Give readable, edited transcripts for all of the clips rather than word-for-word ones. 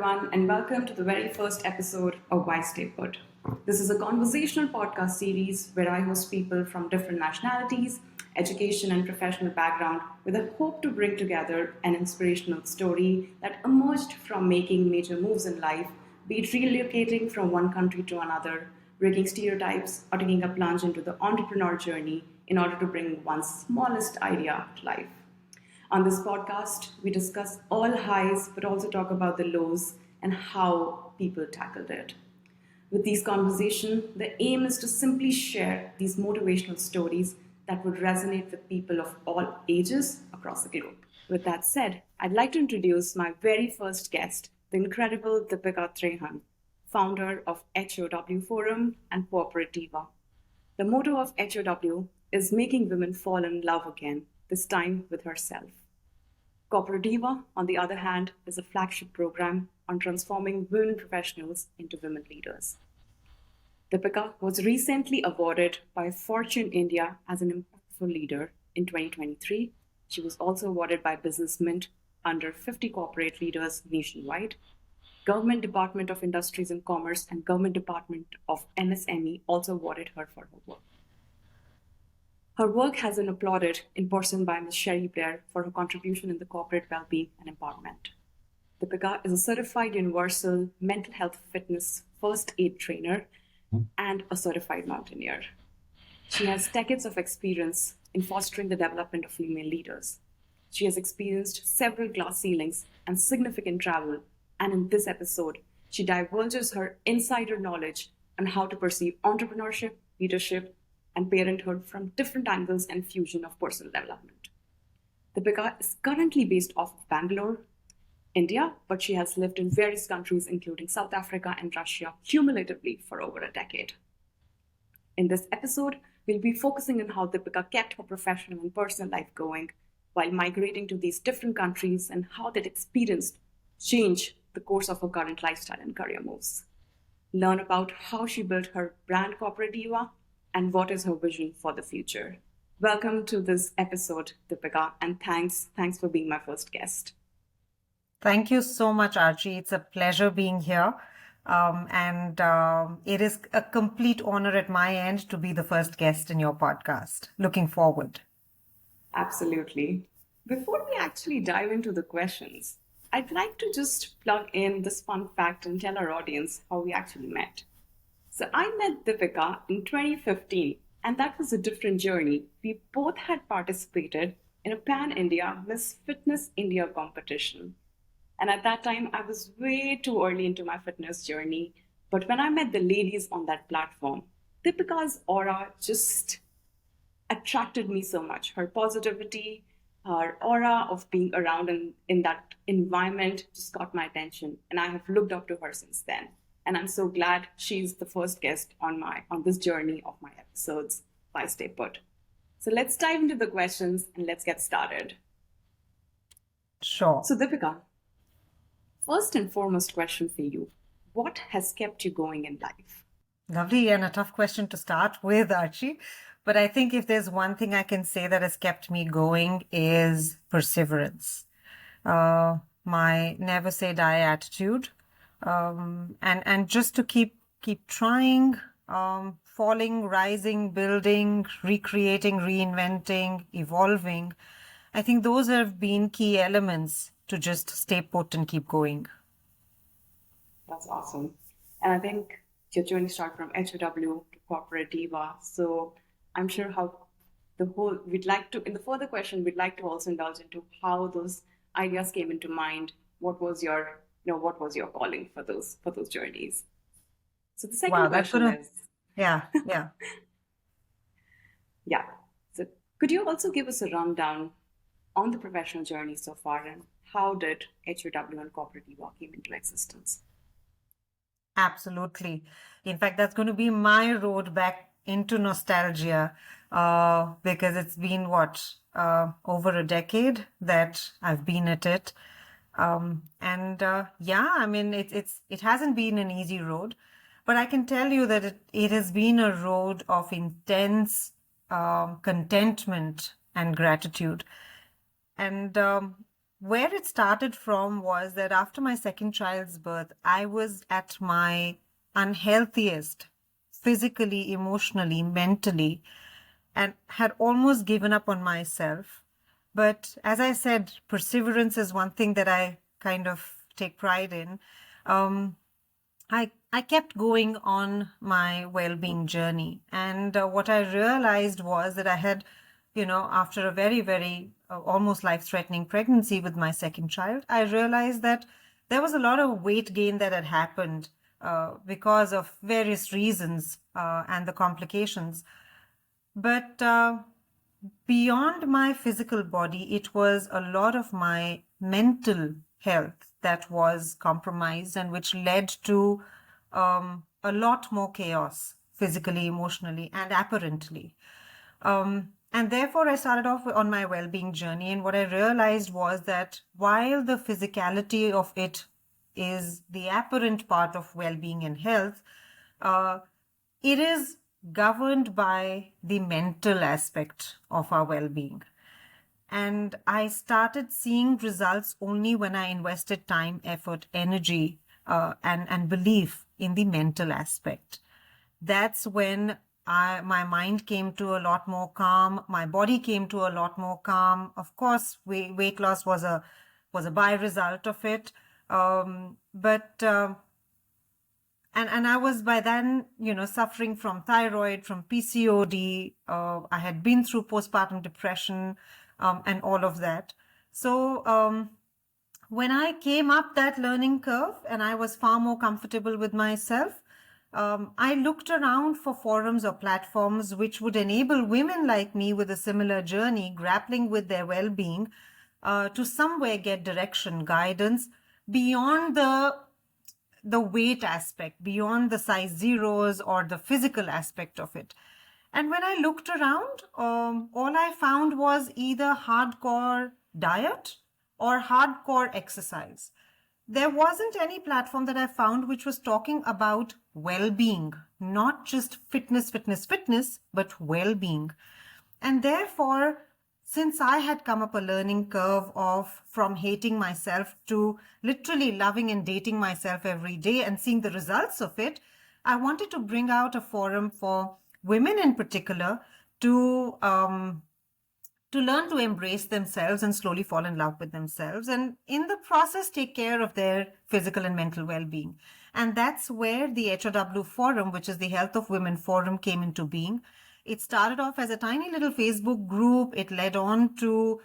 everyone, and welcome to the very first episode of Why Stay Put. This is a conversational podcast series where I host people from different nationalities, education, and professional background with a hope to bring together an inspirational story that emerged from making major moves in life, be it relocating from one country to another, breaking stereotypes, or taking a plunge into the entrepreneur journey in order to bring one's smallest idea to life. On this podcast, we discuss all highs but also talk about the lows and how people tackled it. With these conversations, the aim is to simply share these motivational stories that would resonate with people of all ages across the globe. With that said, I'd like to introduce my very first guest, the incredible Dipika Trehan, founder of HOW Forum and corporate Diva. The motto of HOW is making women fall in love again, this time with herself. Corporate Diva, on the other hand, is a flagship program on transforming women professionals into women leaders. Dipika was recently awarded by Fortune India as an impactful leader in 2023. She was also awarded by Business Mint under 50 corporate leaders nationwide. Government Department of Industries and Commerce and Government Department of MSME also awarded her for her work. Her work has been applauded in person by Ms. Sherry Blair for her contribution in the corporate well-being and empowerment. Dipika is a certified universal mental health fitness first aid trainer and a certified mountaineer. She has decades of experience in fostering the development of female leaders. She has experienced several glass ceilings and significant travel, and in this episode, she divulges her insider knowledge on how to perceive entrepreneurship, leadership, and parenthood from different angles and fusion of personal development. Dipika is currently based off of Bangalore, India, but she has lived in various countries, including South Africa and Russia, cumulatively for over a decade. In this episode, we'll be focusing on how Dipika kept her professional and personal life going while migrating to these different countries and how that experience changed the course of her current lifestyle and career moves. Learn about how she built her brand Corporate Diva and what is her vision for the future. Welcome to this episode, Dipika, and thanks for being my first guest. Thank you so much, Archie. It's a pleasure being here. It is a complete honor at my end to be the first guest in your podcast. Looking forward. Absolutely. Before we actually dive into the questions, I'd like to just plug in this fun fact and tell our audience how we actually met. So I met Dipika in 2015, and that was a different journey. We both had participated in a Pan-India Miss Fitness India competition. And at that time, I was way too early into my fitness journey. But when I met the ladies on that platform, Dipika's aura just attracted me so much. Her positivity, her aura of being around in that environment just caught my attention. And I have looked up to her since then. And I'm so glad she's the first guest on this journey of my episodes, Why Stay Put. So let's dive into the questions and let's get started. Sure. So Dipika, first and foremost question for you. What has kept you going in life? Lovely and a tough question to start with, Archie. But I think if there's one thing I can say that has kept me going is perseverance. My never say die attitude. And just to keep trying, falling, rising, building, recreating, reinventing, evolving. I think those have been key elements to just stay put and keep going. That's awesome. And I think your journey started from HOW to Corporate Diva. So I'm sure how in the further question, we'd like to also indulge into how those ideas came into mind. What was your calling for those journeys? So the second question is... Yeah. Yeah. So could you also give us a rundown on the professional journey so far and how did HOW and Corporate Diva came into existence? Absolutely. In fact, that's going to be my road back into nostalgia because it's been over a decade that I've been at it. It hasn't been an easy road, but I can tell you that it has been a road of intense contentment and gratitude. And where it started from was that after my second child's birth, I was at my unhealthiest, physically, emotionally, mentally, and had almost given up on myself. But as I said, perseverance is one thing that I kind of take pride in. Um, I kept going on my well-being journey, and what I realized was that I had, after a very, very almost life-threatening pregnancy with my second child, I realized that there was a lot of weight gain that had happened because of various reasons and the complications. But beyond my physical body, it was a lot of my mental health that was compromised and which led to a lot more chaos physically, emotionally, and apparently. And therefore, I started off on my well being journey. And what I realized was that while the physicality of it is the apparent part of well being and health, uh, it is governed by the mental aspect of our well being. And I started seeing results only when I invested time, effort, energy, and belief in the mental aspect. That's when my mind came to a lot more calm. My body came to a lot more calm. Of course, weight loss was a by result of it. But and I was by then, suffering from thyroid, from PCOD. I had been through postpartum depression, and all of that. So when I came up that learning curve and I was far more comfortable with myself, I looked around for forums or platforms which would enable women like me with a similar journey, grappling with their well-being, to somewhere get direction, guidance beyond the weight aspect, beyond the size zeros or the physical aspect of it. And when I looked around, all I found was either hardcore diet or hardcore exercise. There wasn't any platform that I found which was talking about well being, not just fitness, fitness, fitness, but well being. And therefore, since I had come up a learning curve of from hating myself to literally loving and dating myself every day and seeing the results of it, I wanted to bring out a forum for women in particular to learn to embrace themselves and slowly fall in love with themselves, and in the process take care of their physical and mental well-being. And that's where the HOW forum, which is the Health of Women forum, came into being. It started off as a tiny little Facebook group. It led on to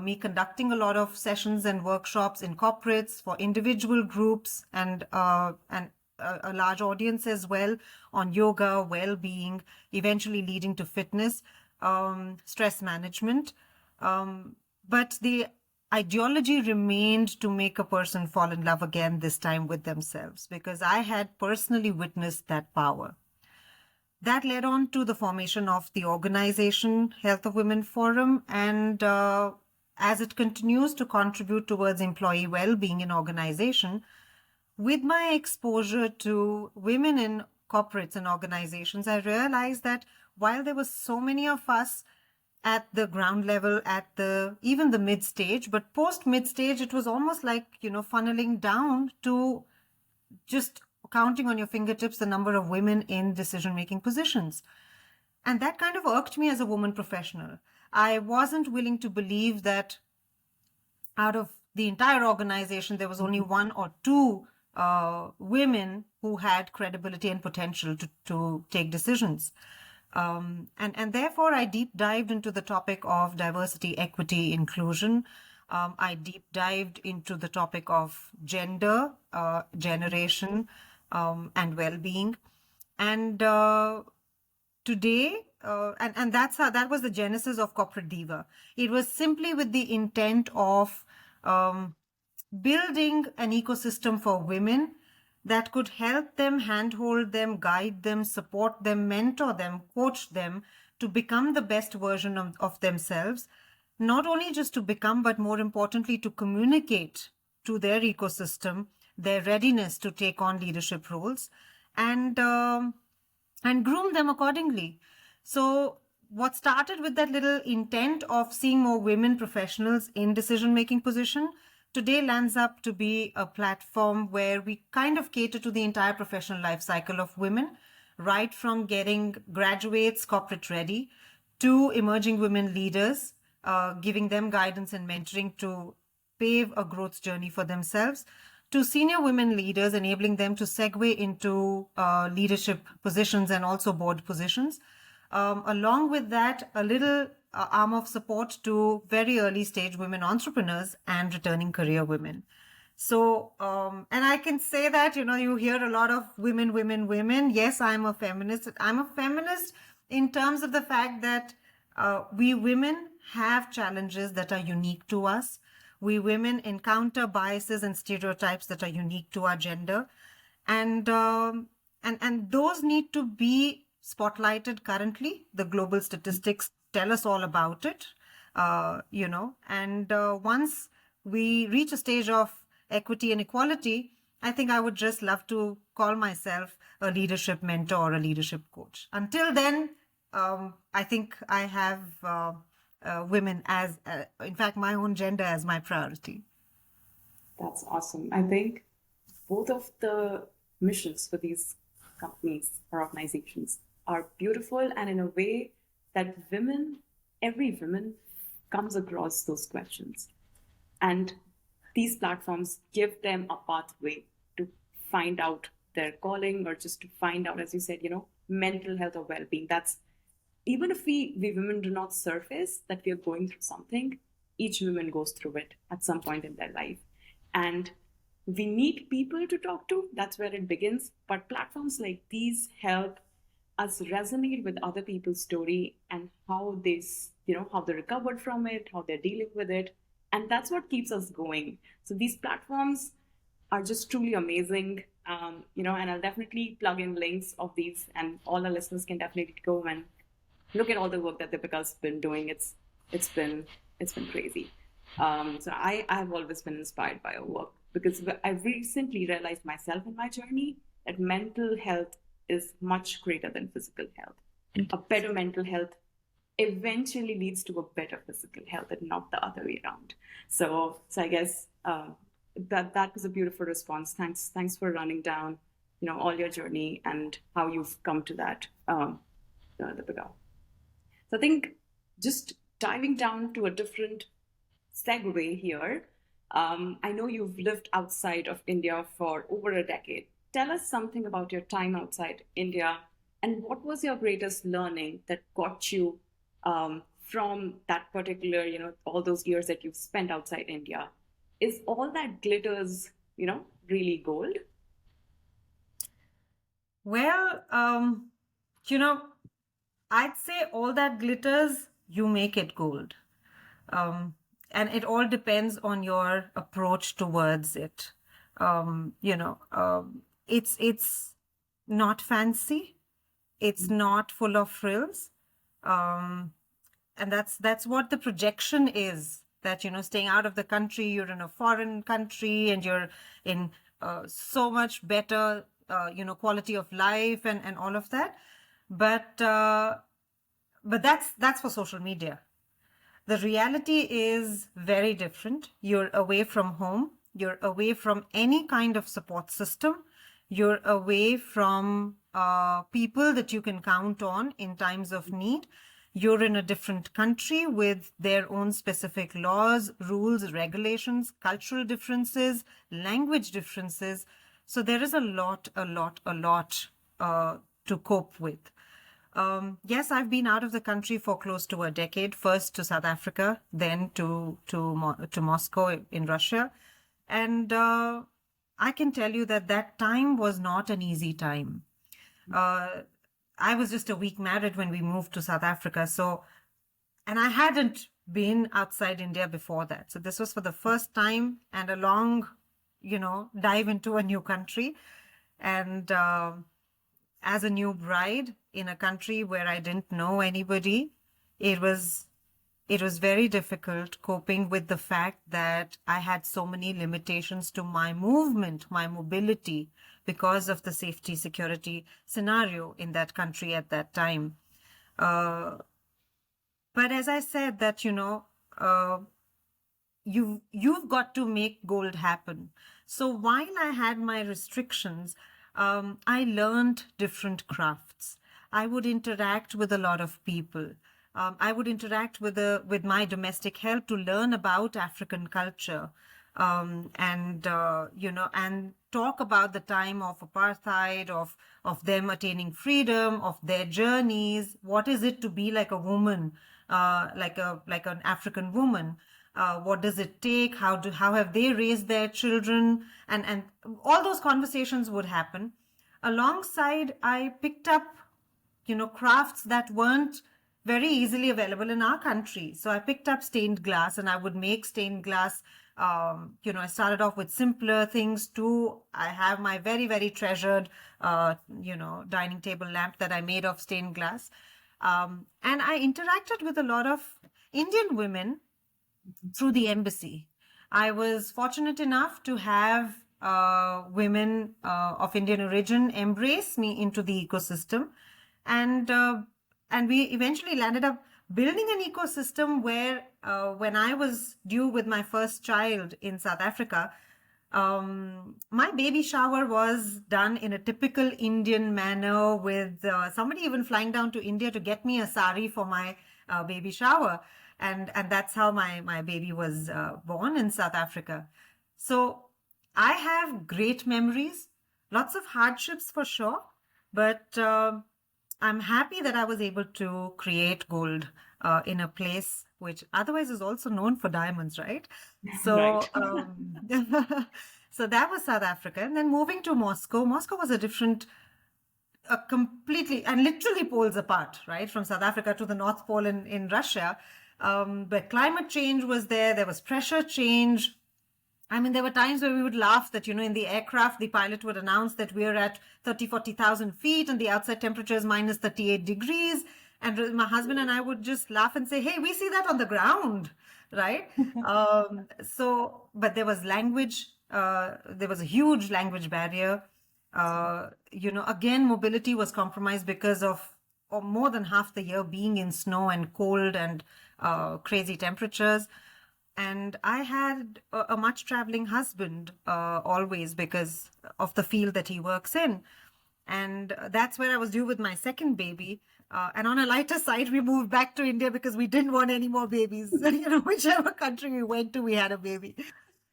me conducting a lot of sessions and workshops in corporates for individual groups and a large audience as well on yoga, well-being, eventually leading to fitness, stress management. But the ideology remained to make a person fall in love again, this time with themselves, because I had personally witnessed that power. That led on to the formation of the organization Health of Women Forum, and as it continues to contribute towards employee well-being in organization, with my exposure to women in corporates and organizations, I realized that while there were so many of us at the ground level, at the even the mid stage, but post mid stage, it was almost like, funneling down to just counting on your fingertips the number of women in decision making positions. And that kind of irked me as a woman professional. I wasn't willing to believe that out of the entire organization, there was only one or two women who had credibility and potential to take decisions. And therefore, I deep dived into the topic of diversity, equity, inclusion. I deep dived into the topic of gender, generation, and well-being. And today, and that was the genesis of Corporate Diva. It was simply with the intent of building an ecosystem for women that could help them, handhold them, guide them, support them, mentor them, coach them to become the best version of themselves. Not only just to become, but more importantly, to communicate to their ecosystem their readiness to take on leadership roles and groom them accordingly. So what started with that little intent of seeing more women professionals in decision-making position today lands up to be a platform where we kind of cater to the entire professional life cycle of women, right from getting graduates corporate ready to emerging women leaders, giving them guidance and mentoring to pave a growth journey for themselves, to senior women leaders, enabling them to segue into leadership positions and also board positions. Along with that, a little arm of support to very early stage women entrepreneurs and returning career women. So, and I can say that, you hear a lot of women, women, women. Yes, I'm a feminist. I'm a feminist in terms of the fact that we women have challenges that are unique to us. We women encounter biases and stereotypes that are unique to our gender. And those need to be spotlighted currently. The global statistics tell us all about it, and once we reach a stage of equity and equality, I think I would just love to call myself a leadership mentor or a leadership coach. Until then, I think I have women as, in fact, my own gender as my priority. That's awesome. I think both of the missions for these companies or organizations are beautiful, and in a way that every woman comes across those questions. And these platforms give them a pathway to find out their calling, or just to find out, as you said, mental health or well-being. That's, even if we women do not surface that we are going through something, each woman goes through it at some point in their life. And we need people to talk to. That's where it begins. But platforms like these help us resonate with other people's story and how how they recovered from it, how they're dealing with it. And that's what keeps us going. So these platforms are just truly amazing. And I'll definitely plug in links of these, and all our listeners can definitely go and look at all the work that Dipika's been doing. It's been crazy. So I have always been inspired by her work, because I've recently realized myself in my journey that mental health is much greater than physical health. A better mental health eventually leads to a better physical health, and not the other way around. So I guess that was a beautiful response. Thanks for running down, all your journey and how you've come to that, Deepika. So I think just diving down to a different segue here. I know you've lived outside of India for over a decade. Tell us something about your time outside India, and what was your greatest learning that got you from that particular, all those years that you've spent outside India? Is all that glitters, really gold? Well, I'd say all that glitters, you make it gold. And it all depends on your approach towards it. It's not fancy. It's not full of frills. And that's what the projection is, that, staying out of the country, you're in a foreign country and you're in so much better, quality of life and all of that. But that's for social media. The reality is very different. You're away from home. You're away from any kind of support system. You're away from people that you can count on in times of need. You're in a different country with their own specific laws, rules, regulations, cultural differences, language differences. So there is a lot to cope with. Yes, I've been out of the country for close to a decade, first to South Africa, then to Moscow in Russia. And I can tell you that time was not an easy time. I was just a week married when we moved to South Africa. And I hadn't been outside India before that. So this was for the first time, and a long, dive into a new country. And as a new bride in a country where I didn't know anybody, it was very difficult coping with the fact that I had so many limitations to my movement, my mobility, because of the safety security scenario in that country at that time. But as I said, that, uh, you've got to make gold happen. So while I had my restrictions, I learned different crafts. I would interact with a lot of people. I would interact with my domestic help to learn about African culture, and talk about the time of apartheid, of them attaining freedom, of their journeys. What is it to be like a woman, like an African woman? What does it take? How have they raised their children? And all those conversations would happen. Alongside, I picked up crafts that weren't very easily available in our country. So I picked up stained glass and I would make stained glass. I started off with simpler things too. I have my very, very treasured, dining table lamp that I made of stained glass. And I interacted with a lot of Indian women through the embassy. I was fortunate enough to have women of Indian origin embrace me into the ecosystem, and we eventually landed up building an ecosystem where, when I was due with my first child in South Africa, my baby shower was done in a typical Indian manner, with somebody even flying down to India to get me a sari for my baby shower. And that's how my baby was born in South Africa. So I have great memories, lots of hardships for sure, but I'm happy that I was able to create gold in a place which otherwise is also known for diamonds, right? So, Right. so that was South Africa. And then moving to Moscow, Moscow was a completely and literally poles apart, right? From South Africa to the North Pole in Russia. But climate change was there. There was pressure change. I mean, there were times where we would laugh that, in the aircraft, the pilot would announce that we're at 40,000 feet and the outside temperature is minus 38 degrees. And my husband and I would just laugh and say, hey, we see that on the ground, right? But there was language. There was a huge language barrier. Again, mobility was compromised because of more than half the year being in snow and cold and crazy temperatures. And I had a much traveling husband always because of the field that he works in. And that's where I was due with my second baby. And on a lighter side, we moved back to India because we didn't want any more babies. Whichever country we went to, we had a baby.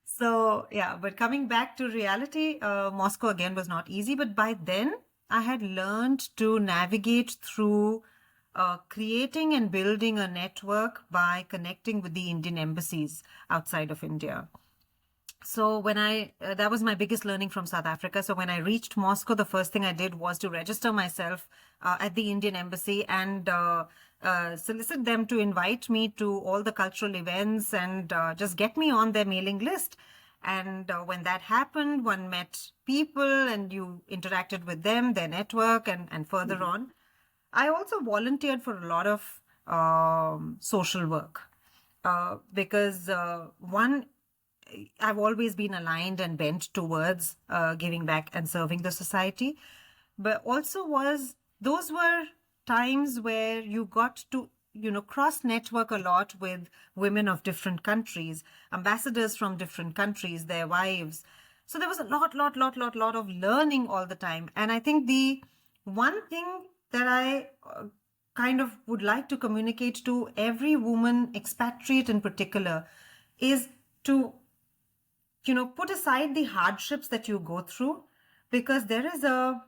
So, yeah, but coming back to reality, Moscow again was not easy. But by then, I had learned to navigate through creating and building a network by connecting with the Indian embassies outside of India. So that was my biggest learning from South Africa. So when I reached Moscow, the first thing I did was to register myself at the Indian embassy and solicit them to invite me to all the cultural events and just get me on their mailing list. And when that happened, one met people and you interacted with them, their network, and further on. I also volunteered for a lot of social work because one, I've always been aligned and bent towards giving back and serving the society. But also those were times where you got to, cross network a lot with women of different countries, ambassadors from different countries, their wives. So there was a lot of learning all the time. And I think the one thing that I kind of would like to communicate to every woman, expatriate in particular, is to put aside the hardships that you go through, because there is a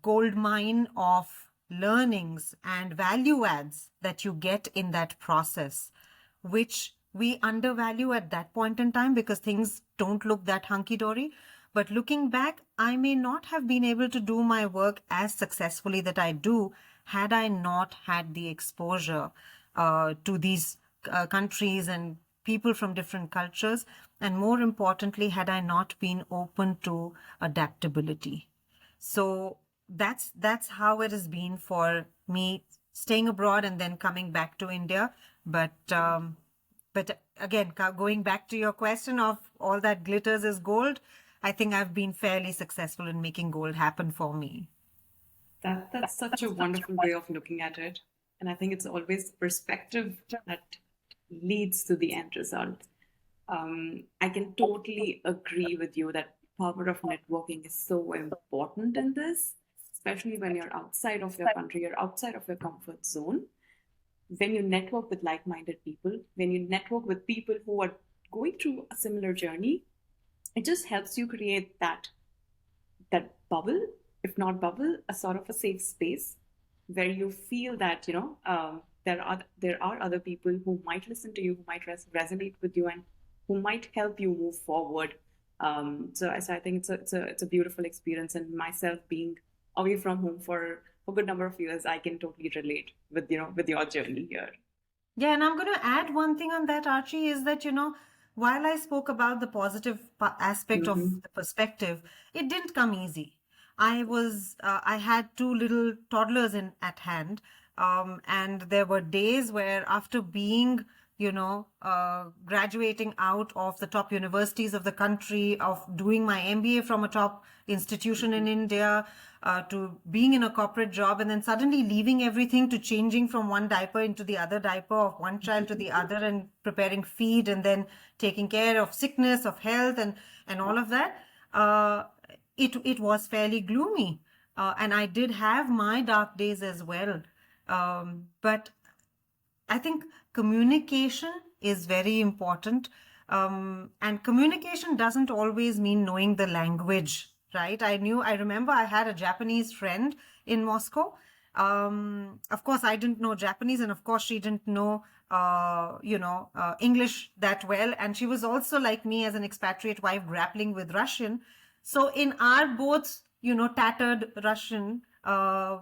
gold mine of learnings and value adds that you get in that process, which we undervalue at that point in time because things don't look that hunky-dory. But looking back, I may not have been able to do my work as successfully that I do had I not had the exposure to these countries and people from different cultures. And more importantly, had I not been open to adaptability. So that's how it has been for me, staying abroad and then coming back to India. But again, going back to your question of all that glitters is gold, I think I've been fairly successful in making gold happen for me. That's such a wonderful way of looking at it. And I think it's always perspective that leads to the end result. I can totally agree with you that power of networking is so important in this, especially when you're outside of your country, you're outside of your comfort zone. When you network with like-minded people, when you network with people who are going through a similar journey, it just helps you create that bubble, if not bubble, a sort of a safe space where you feel that there are other people who might listen to you, who might resonate with you, and who might help you move forward. So I think it's a beautiful experience, and myself being away from home for a good number of years, I can totally relate with with your journey here. Yeah, and I'm going to add one thing on that, Archie, is that, while I spoke about the positive aspect of Mm-hmm. the perspective, it didn't come easy. I had two little toddlers at hand, and there were days where after being, graduating out of the top universities of the country, of doing my MBA from a top institution in India, to being in a corporate job, and then suddenly leaving everything to changing from one diaper into the other diaper, of one child to the other, and preparing feed, and then taking care of sickness, of health, and all of that. It was fairly gloomy, and I did have my dark days as well. But I think communication is very important. And communication doesn't always mean knowing the language, right? I remember I had a Japanese friend in Moscow. Of course, I didn't know Japanese, and of course, she didn't know, English that well. And she was also like me as an expatriate wife grappling with Russian. So in our both, tattered Russian,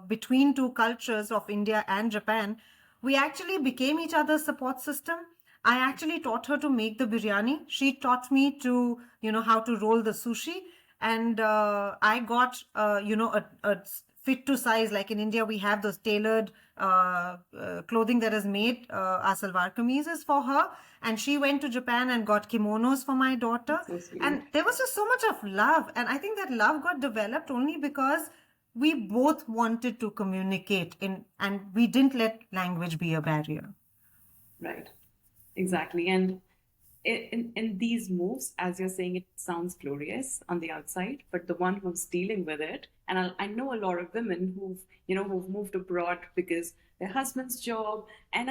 between two cultures of India and Japan, we actually became each other's support system. I actually taught her to make the biryani. She taught me to, how to roll the sushi. And I got, a fit to size. Like in India, we have those tailored clothing that is made, our salwar kameezes for her. And she went to Japan and got kimonos for my daughter. That's so And sweet. there was just so much of love. And I think that love got developed only because we both wanted to communicate and we didn't let language be a barrier. Right. Exactly. And in these moves, as you're saying, it sounds glorious on the outside, but the one who's dealing with it, and I know a lot of women who've moved abroad because their husband's job, and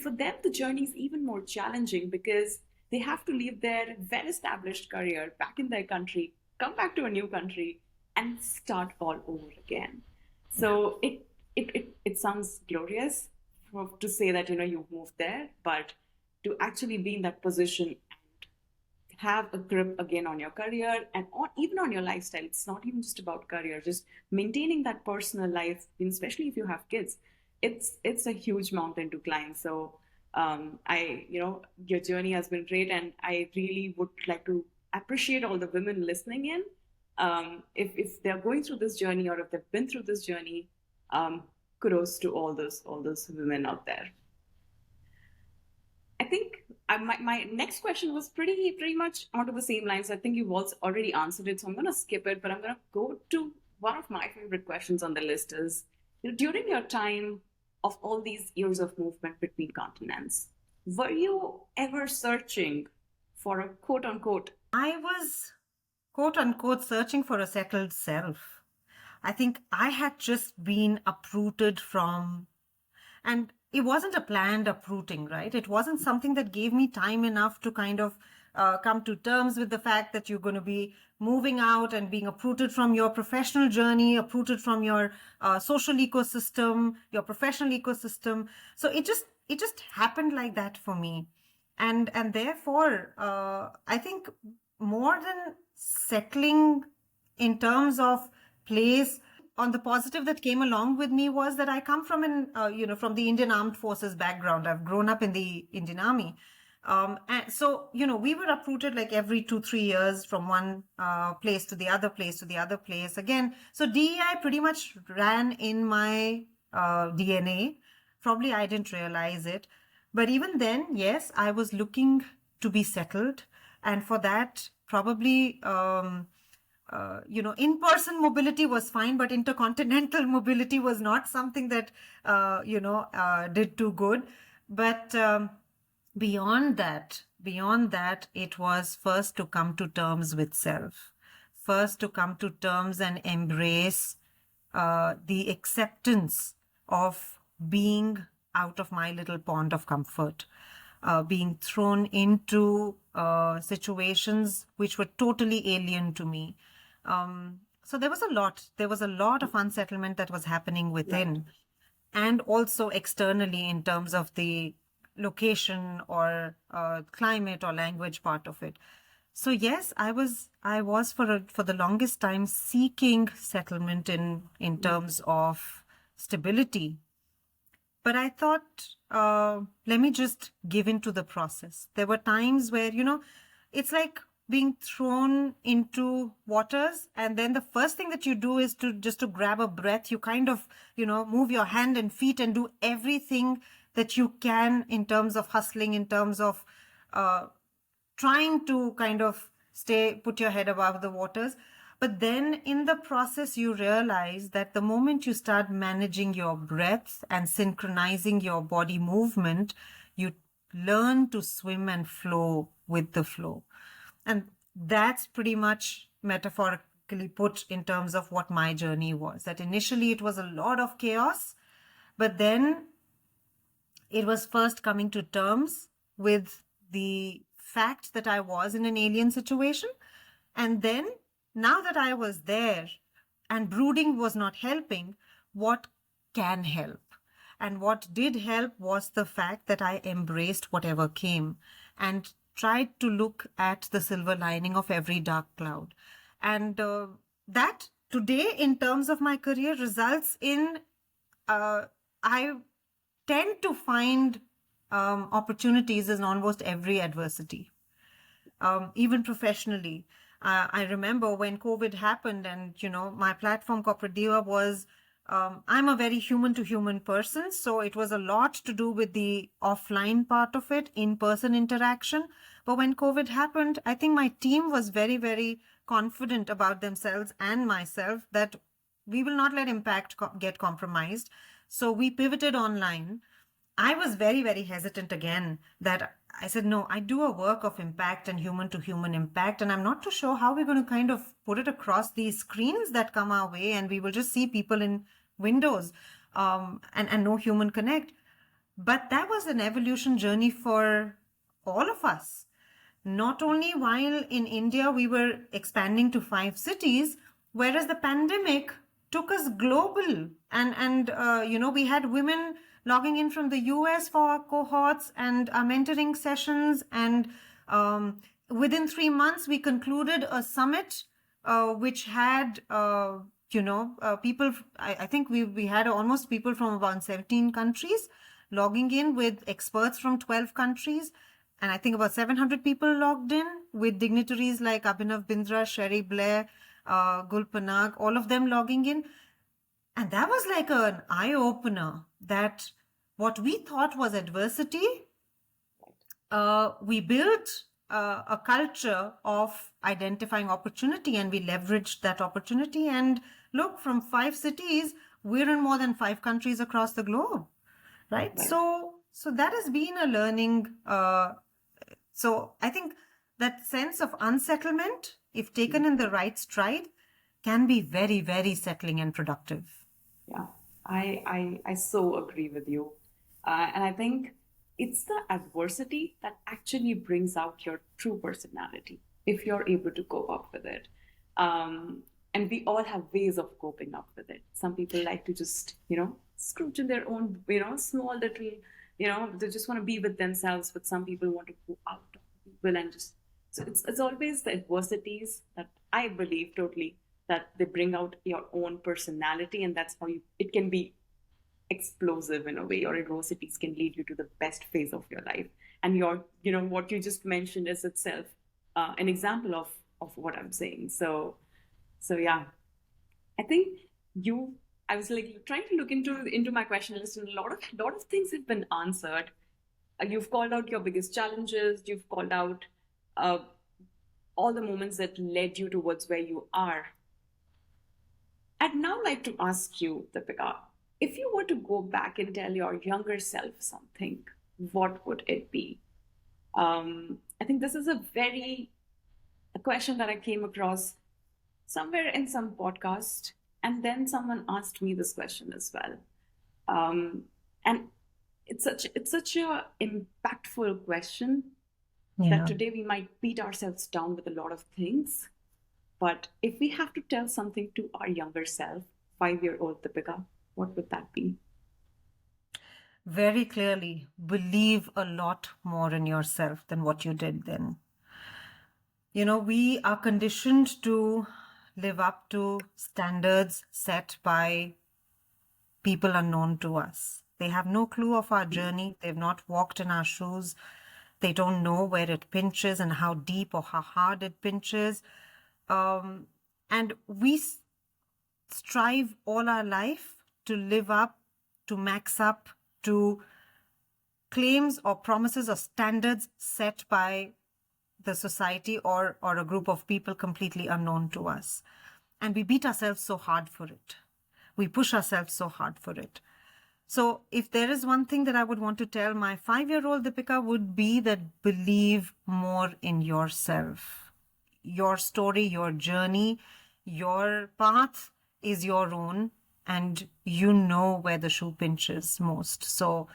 for them the journey is even more challenging because they have to leave their well-established career back in their country, come back to a new country, and start all over again. Yeah. So it sounds glorious to say that you've moved there, but to actually be in that position and have a grip again on your career and even on your lifestyle. It's not even just about career, just maintaining that personal life, especially if you have kids. It's a huge mountain to climb. So your journey has been great, and I really would like to appreciate all the women listening in. If they're going through this journey or if they've been through this journey, kudos to all those women out there. I think my next question was pretty much onto the same lines. I think you've also already answered it, so I'm going to skip it. But I'm going to go to one of my favorite questions on the list is, during your time of all these years of movement between continents, were you ever searching for a quote unquote? I was quote unquote searching for a settled self. I think I had just been uprooted from, and it wasn't a planned uprooting, right? It wasn't something that gave me time enough to kind of come to terms with the fact that you're going to be moving out and being uprooted from your professional journey, uprooted from your social ecosystem, your professional ecosystem. So it just happened like that for me. And therefore, I think more than settling in terms of place, on the positive that came along with me was that I come from from the Indian Armed Forces background. I've grown up in the Indian Army. And so, we were uprooted like every 2-3 years from one place to the other place to the other place again. So DEI pretty much ran in my DNA. Probably I didn't realize it. But even then, yes, I was looking to be settled. And for that, probably in-person mobility was fine, but intercontinental mobility was not something that, did too good. But beyond that, it was first to come to terms with self, first to come to terms and embrace the acceptance of being out of my little pond of comfort, being thrown into situations which were totally alien to me. So there was a lot. There was a lot of unsettlement that was happening Right. within, and also externally in terms of the location or climate or language part of it. So yes, I was for the longest time seeking settlement in terms of stability. But I thought, let me just give in to the process. There were times where, it's like being thrown into waters, and then the first thing that you do is to grab a breath. You kind of, move your hand and feet and do everything that you can in terms of hustling, in terms of trying to kind of put your head above the waters. But then in the process, you realize that the moment you start managing your breath and synchronizing your body movement, you learn to swim and flow with the flow. And that's pretty much metaphorically put in terms of what my journey was. That initially it was a lot of chaos, but then it was first coming to terms with the fact that I was in an alien situation. And then, now that I was there and brooding was not helping, what can help? And what did help was the fact that I embraced whatever came and tried to look at the silver lining of every dark cloud. And that today, in terms of my career, results in I tend to find opportunities in almost every adversity, even professionally. I remember when COVID happened, and my platform, Corporate Diva, was I'm a very human to human person, so it was a lot to do with the offline part of it, in person interaction. But when COVID happened, I think my team was very, very confident about themselves and myself that we will not let impact get compromised. So we pivoted online. I was very, very hesitant again, that I said, no, I do a work of impact and human to human impact. And I'm not too sure how we're going to kind of put it across these screens that come our way. And we will just see people in windows, and no human connect. But that was an evolution journey for all of us. Not only while in India we were expanding to 5 cities, whereas the pandemic took us global, and we had women logging in from the US for our cohorts and our mentoring sessions, and within 3 months we concluded a summit which had people. I think we had almost people from about 17 countries logging in, with experts from 12 countries. And I think about 700 people logged in, with dignitaries like Abhinav Bindra, Sherry Blair, Gul Panag, all of them logging in. And that was like an eye-opener, that what we thought was adversity, we built a culture of identifying opportunity, and we leveraged that opportunity. And look, from 5 cities, we're in more than 5 countries across the globe, right? Right. So that has been a learning. So I think that sense of unsettlement, if taken in the right stride, can be very, very settling and productive. Yeah, I so agree with you. And I think it's the adversity that actually brings out your true personality if you're able to cope up with it. And we all have ways of coping up with it. Some people like to just, scrooge in their own, small little, they just want to be with themselves, but some people want to go out of people and just. So it's always the adversities that I believe totally that they bring out your own personality, and that's how it can be explosive in a way. Your adversities can lead you to the best phase of your life, and what you just mentioned is itself an example of what I'm saying. So yeah, I think I was like trying to look into my question list, and a lot of things have been answered. You've called out your biggest challenges. You've called out uh, all the moments that led you towards where you are. I'd now like to ask you, Deepika, if you were to go back and tell your younger self something, what would it be? I think this is a question that I came across somewhere in some podcast, and then someone asked me this question as well. And it's such a impactful question that Yeah. today we might beat ourselves down with a lot of things. But if we have to tell something to our younger self, 5-year-old Deepika, what would that be? Very clearly, believe a lot more in yourself than what you did then. We are conditioned to live up to standards set by people unknown to us. They have no clue of our journey. They've not walked in our shoes. They don't know where it pinches and how deep or how hard it pinches. And we strive all our life to live up, to max up to claims or promises or standards set by the society or a group of people completely unknown to us. And we beat ourselves so hard for it. We push ourselves so hard for it. So if there is one thing that I would want to tell my 5-year-old Deepika would be that believe more in yourself. Your story, your journey, your path is your own, and you know where the shoe pinches most. So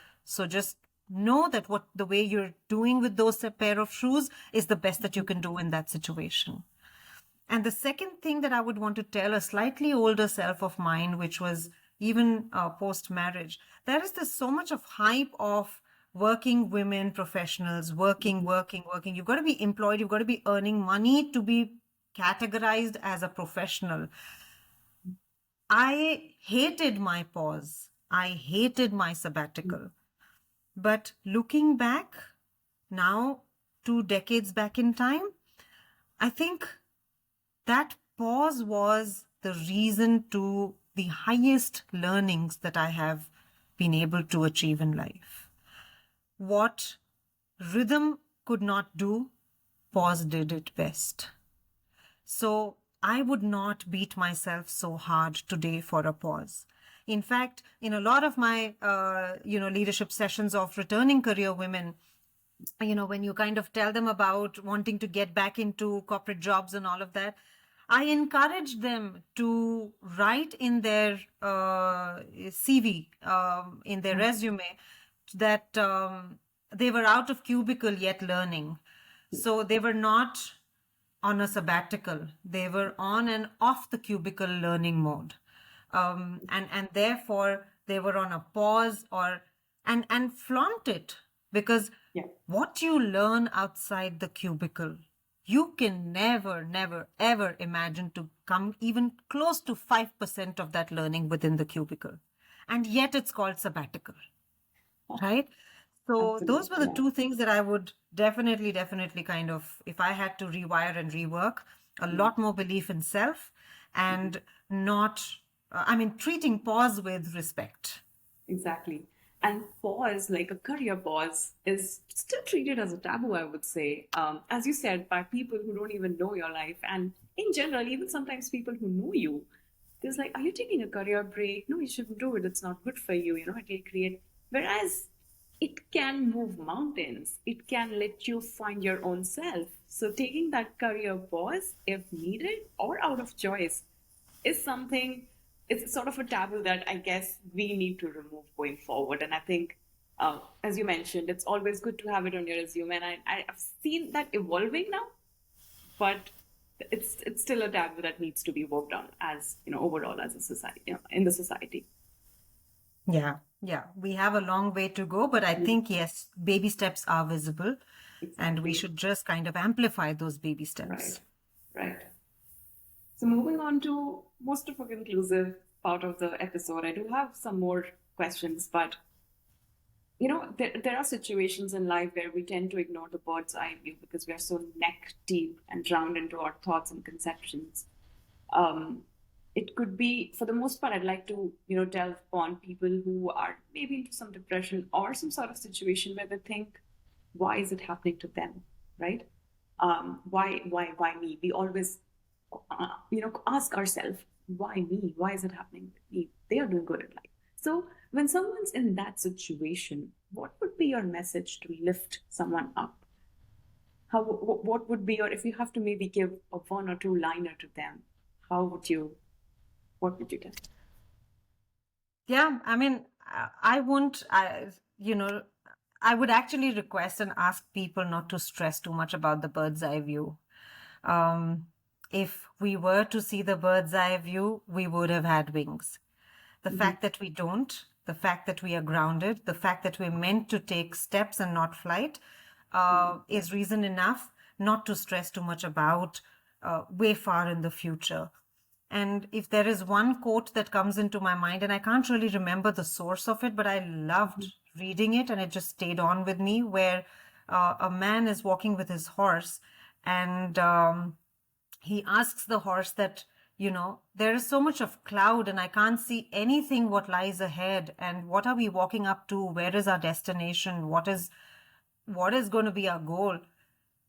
just know that what the way you're doing with those pair of shoes is the best that you can do in that situation. And the second thing that I would want to tell a slightly older self of mine, which was even post marriage, there is this so much of hype of working women professionals, working. You've got to be employed, you've got to be earning money to be categorized as a professional. I hated my pause. I hated my sabbatical. But looking back now, 2 decades back in time, I think that pause was the reason to the highest learnings that I have been able to achieve in life. What rhythm could not do, pause did it best. So I would not beat myself so hard today for a pause. In fact, in a lot of my, leadership sessions of returning career women, when you kind of tell them about wanting to get back into corporate jobs and all of that, I encourage them to write in their CV, in their resume, that they were out of cubicle yet learning. So they were not on a sabbatical. They were on and off the cubicle learning mode. And therefore they were on a pause and flaunt it, because Yeah. what you learn outside the cubicle, you can never, ever imagine to come even close to 5% of that learning within the cubicle. And yet it's called sabbatical, right? So those Absolutely. were the Yeah. two things that I would definitely kind of, if I had to rewire and rework, a lot more belief in self and not, treating pause with respect. Exactly. And pause, like a career pause, is still treated as a taboo, I would say. As you said, by people who don't even know your life. And in general, even sometimes people who know you, there's like, are you taking a career break? No, you shouldn't do it. It's not good for you. It will create. Whereas it can move mountains, it can let you find your own self. So taking that career pause, if needed or out of choice, is something, it's sort of a taboo that I guess we need to remove going forward. And I think, as you mentioned, it's always good to have it on your resume. And I've seen that evolving now, but it's still a taboo that needs to be worked on as, overall as a society, in the society. Yeah. We have a long way to go, but I think, yes, baby steps are visible and we Exactly. should just kind of amplify those baby steps. Right. Right. So moving on to most of a conclusive part of the episode, I do have some more questions, but there are situations in life where we tend to ignore the bird's eye view because we are so neck deep and drowned into our thoughts and conceptions. Um, it could be, for the most part, I'd like to, delve upon people who are maybe into some depression or some sort of situation where they think, why is it happening to them, right? Why me? We always, ask ourselves, why me? Why is it happening with me? They are doing good in life. So when someone's in that situation, what would be your message to lift someone up? What would be your, if you have to maybe give a one or two liner to them, how would you, what would you tell? Yeah, I mean, I won't, I would actually request and ask people not to stress too much about the bird's eye view. Um, if we were to see the bird's eye view, we would have had wings. The fact that we don't, the fact that we are grounded, the fact that we're meant to take steps and not flight, is reason enough not to stress too much about way far in the future. And if there is one quote that comes into my mind, and I can't really remember the source of it, but I loved reading it and it just stayed on with me, where a man is walking with his horse and he asks the horse that, there is so much of cloud and I can't see anything what lies ahead. And what are we walking up to? Where is our destination? What is going to be our goal?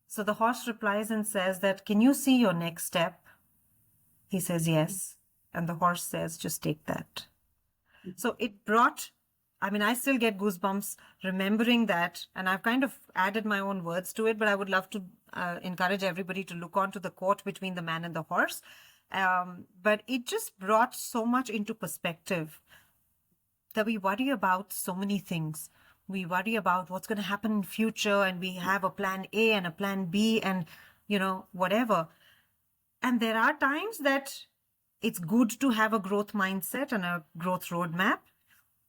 So the horse replies and says that, can you see your next step? He says, yes. And the horse says, just take that. So it brought, I still get goosebumps remembering that. And I've kind of added my own words to it, but I would love to encourage everybody to look onto the quote between the man and the horse. But it just brought so much into perspective that we worry about so many things. We worry about what's going to happen in future, and we have a plan A and a plan B and, whatever. And there are times that it's good to have a growth mindset and a growth roadmap.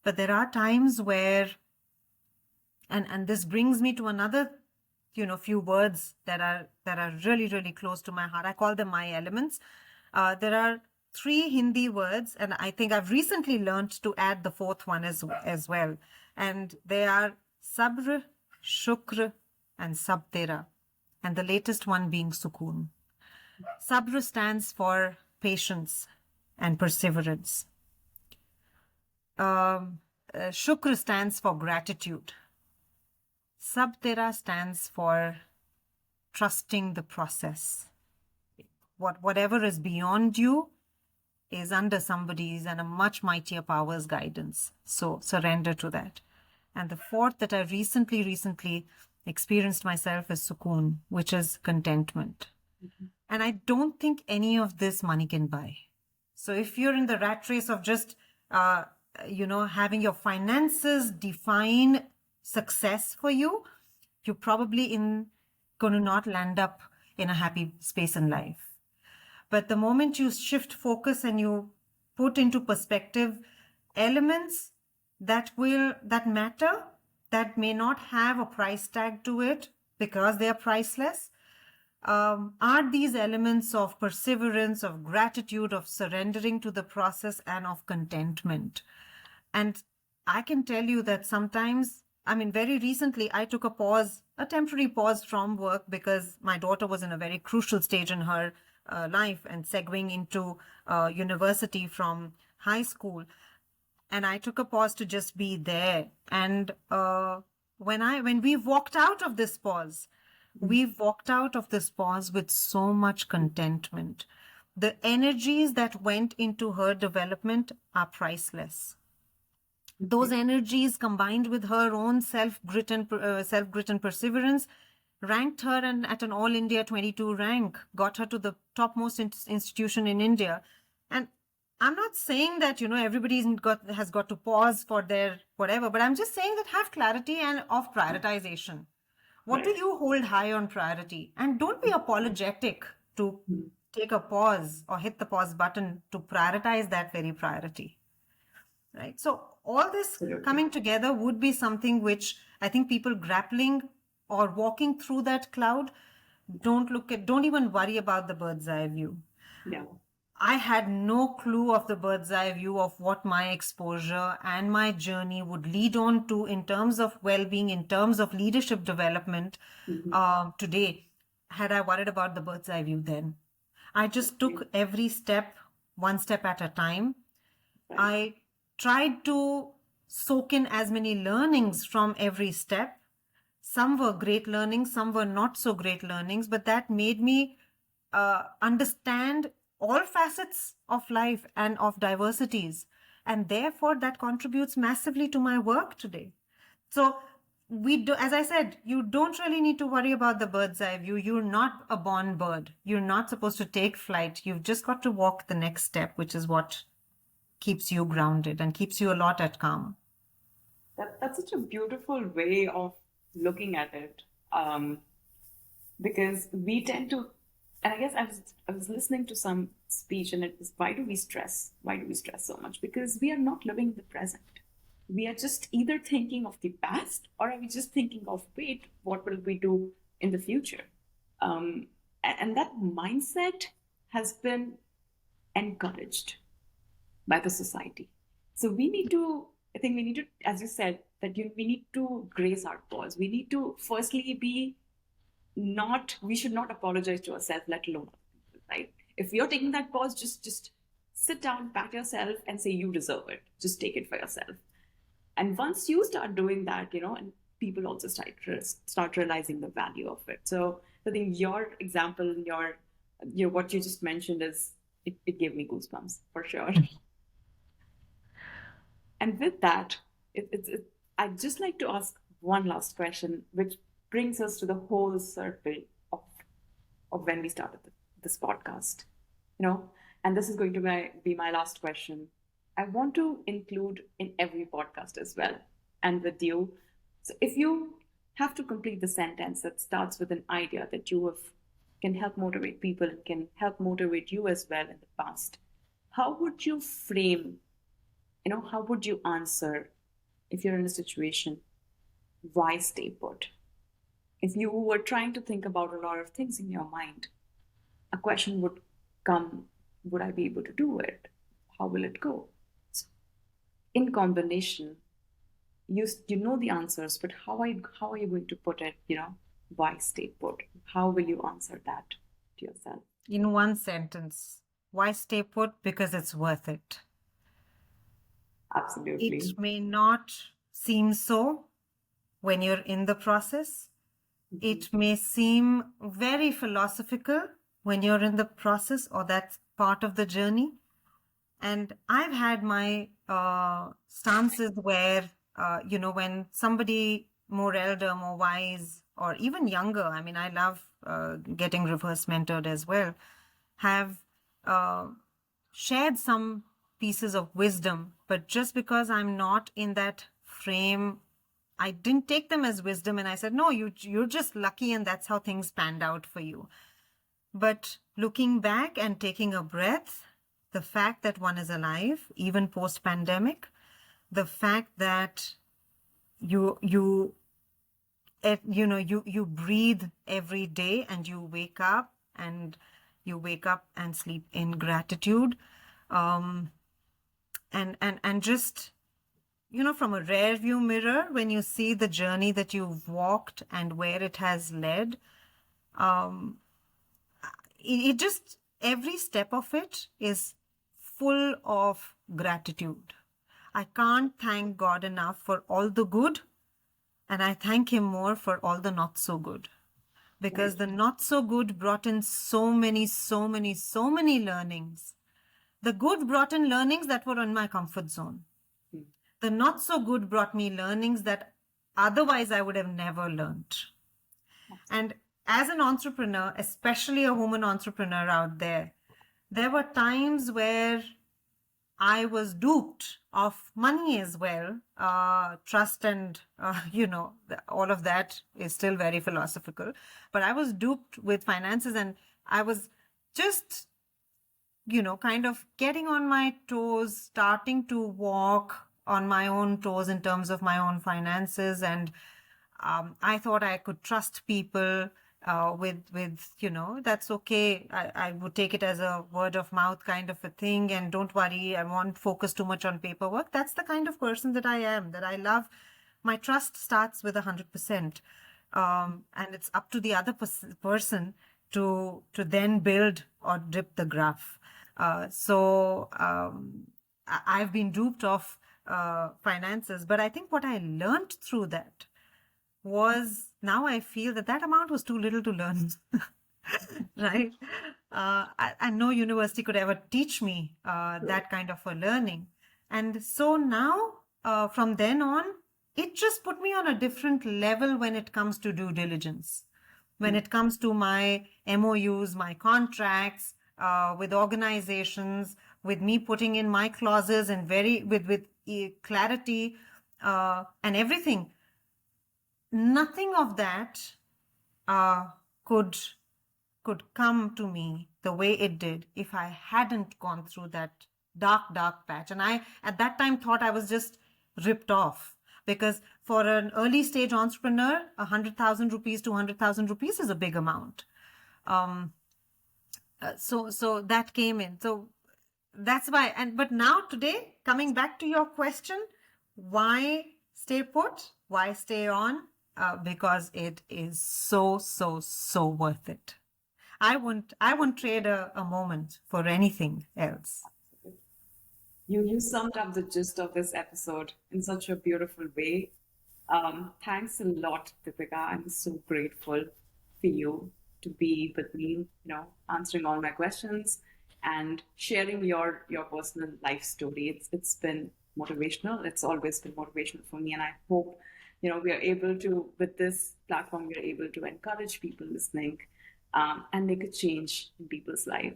But there are times where, and this brings me to another, few words that are really, really close to my heart. I call them my elements. There are 3 Hindi words, and I think I've recently learned to add the 4th one as well. And they are sabr, shukr, and sabtera. And the latest one being sukoon. Sabr stands for patience and perseverance. Shukr stands for gratitude. Sabtera stands for trusting the process. Whatever is beyond you is under somebody's and a much mightier power's guidance. So surrender to that. And the 4th that I recently experienced myself is sukoon, which is contentment. And I don't think any of this money can buy. So if you're in the rat race of just, having your finances define success for you, you're probably going to not land up in a happy space in life. But the moment you shift focus and you put into perspective elements that matter, that may not have a price tag to it because they are priceless, are these elements of perseverance, of gratitude, of surrendering to the process, and of contentment. And I can tell you that sometimes, very recently, I took a temporary pause from work because my daughter was in a very crucial stage in her life and segueing into university from high school. And I took a pause to just be there. And when we walked out of this pause, we've walked out of this pause with so much contentment. The energies that went into her development are priceless. Those energies, combined with her own self-grit and perseverance, ranked her at an All India 22 rank, got her to the topmost institution in India. And I'm not saying that, everybody has got to pause for their whatever, but I'm just saying that have clarity and of prioritization. What do you hold high on priority? And don't be apologetic to take a pause or hit the pause button to prioritize that very priority. Right? So all this coming together would be something which I think people grappling or walking through that cloud, don't even worry about the bird's eye view. Yeah. I had no clue of the bird's eye view of what my exposure and my journey would lead on to in terms of well-being, in terms of leadership development today, had I worried about the bird's eye view then. I just took every step, one step at a time. I tried to soak in as many learnings from every step. Some were great learnings, some were not so great learnings, but that made me understand all facets of life and of diversities. And therefore, that contributes massively to my work today. So, we do, as I said, you don't really need to worry about the bird's eye view. You're not a born bird. You're not supposed to take flight. You've just got to walk the next step, which is what keeps you grounded and keeps you a lot at calm. That's such a beautiful way of looking at it. Because we tend to, and I guess I was listening to some speech, and it was, why do we stress? Why do we stress so much? Because we are not living in the present. We are just either thinking of the past, or are we just thinking of, wait, what will we do in the future? And that mindset has been encouraged by the society. So we need to, I think we need to, as you said, that we need to grace our pause. We need to firstly be not, we should not apologize to ourselves, let alone other people, right? If you're taking that pause, just sit down, pat yourself, and say you deserve it. Just take it for yourself. And once you start doing that, and people also start realizing the value of it. So I think your example, your what you just mentioned is, it gave me goosebumps for sure. And with that, I'd just like to ask one last question, which brings us to the whole circle of, of when we started this podcast. You know, and this is going to be my last question. I want to include in every podcast as well, and with you. So if you have to complete the sentence that starts with an idea that you have can help motivate people and can help motivate you as well in the past, how would you frame, how would you answer if you're in a situation, why stay put? If you were trying to think about a lot of things in your mind, a question would come, would I be able to do it? How will it go? So in combination, you know the answers, but how are you going to put it, why stay put? How will you answer that to yourself? In one sentence, why stay put? Because it's worth it. Absolutely. It may not seem so when you're in the process. It may seem very philosophical when you're in the process, or that's part of the journey. And I've had my stances where, when somebody more elder, more wise, or even younger, I mean, I love getting reverse mentored as well, have shared some pieces of wisdom, but just because I'm not in that frame, I didn't take them as wisdom, and I said, no, you're just lucky, and that's how things panned out for you. But looking back and taking a breath, the fact that one is alive, even post-pandemic, the fact that you breathe every day, and you wake up and sleep in gratitude, and just, from a rear view mirror, when you see the journey that you've walked and where it has led, it just, every step of it is full of gratitude. I can't thank God enough for all the good, and I thank Him more for all the not so good. Because the not so good brought in so many learnings. The good brought in learnings that were in my comfort zone. The not so good brought me learnings that otherwise I would have never learned. And as an entrepreneur, especially a woman entrepreneur out there were times where I was duped of money as well. Trust and, all of that is still very philosophical. But I was duped with finances, and I was just, kind of getting on my toes, starting to walk on my own toes in terms of my own finances. And I thought I could trust people with that's okay. I would take it as a word of mouth kind of a thing. And don't worry, I won't focus too much on paperwork. That's the kind of person that I am, that I love. My trust starts with 100%. And it's up to the other person to then build or dip the graph. So I've been duped of finances, but I think what I learned through that was now I feel that that amount was too little to learn. Right? And no university could ever teach me that kind of a learning. And so now, from then on, it just put me on a different level when it comes to due diligence, when it comes to my MOUs, my contracts with organizations, with me putting in my clauses and with clarity and everything. Nothing of that uh, could come to me the way it did if I hadn't gone through that dark patch. And I, at that time, thought I was just ripped off, because for an early stage entrepreneur, 100,000 rupees, 200,000 rupees is a big amount. Um, so that came in. So that's why. But now today, coming back to your question, why stay put? Why stay on? Because it is so worth it. I won't trade a moment for anything else. You summed up the gist of this episode in such a beautiful way. Thanks a lot, Deepika. I'm so grateful for you to be with me, answering all my questions and sharing your personal life story. It's been motivational. It's always been motivational for me, and I hope we are able to, with this platform, we are able to encourage people listening and make a change in people's life.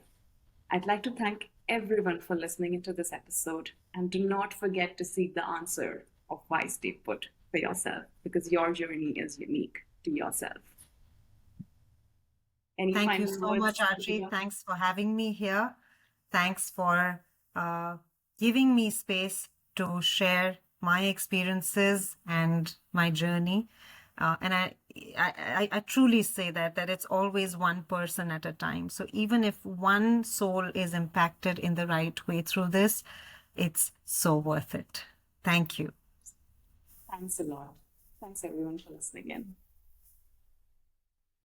I'd like to thank everyone for listening into this episode, and do not forget to seek the answer of why stay put for yourself, because your journey is unique to yourself. Any Thank you final so words, much, Archie. Divya? Thanks for having me here. Thanks for giving me space to share my experiences and my journey. And I truly say that it's always one person at a time. So even if one soul is impacted in the right way through this, it's so worth it. Thank you. Thanks a lot. Thanks everyone for listening in.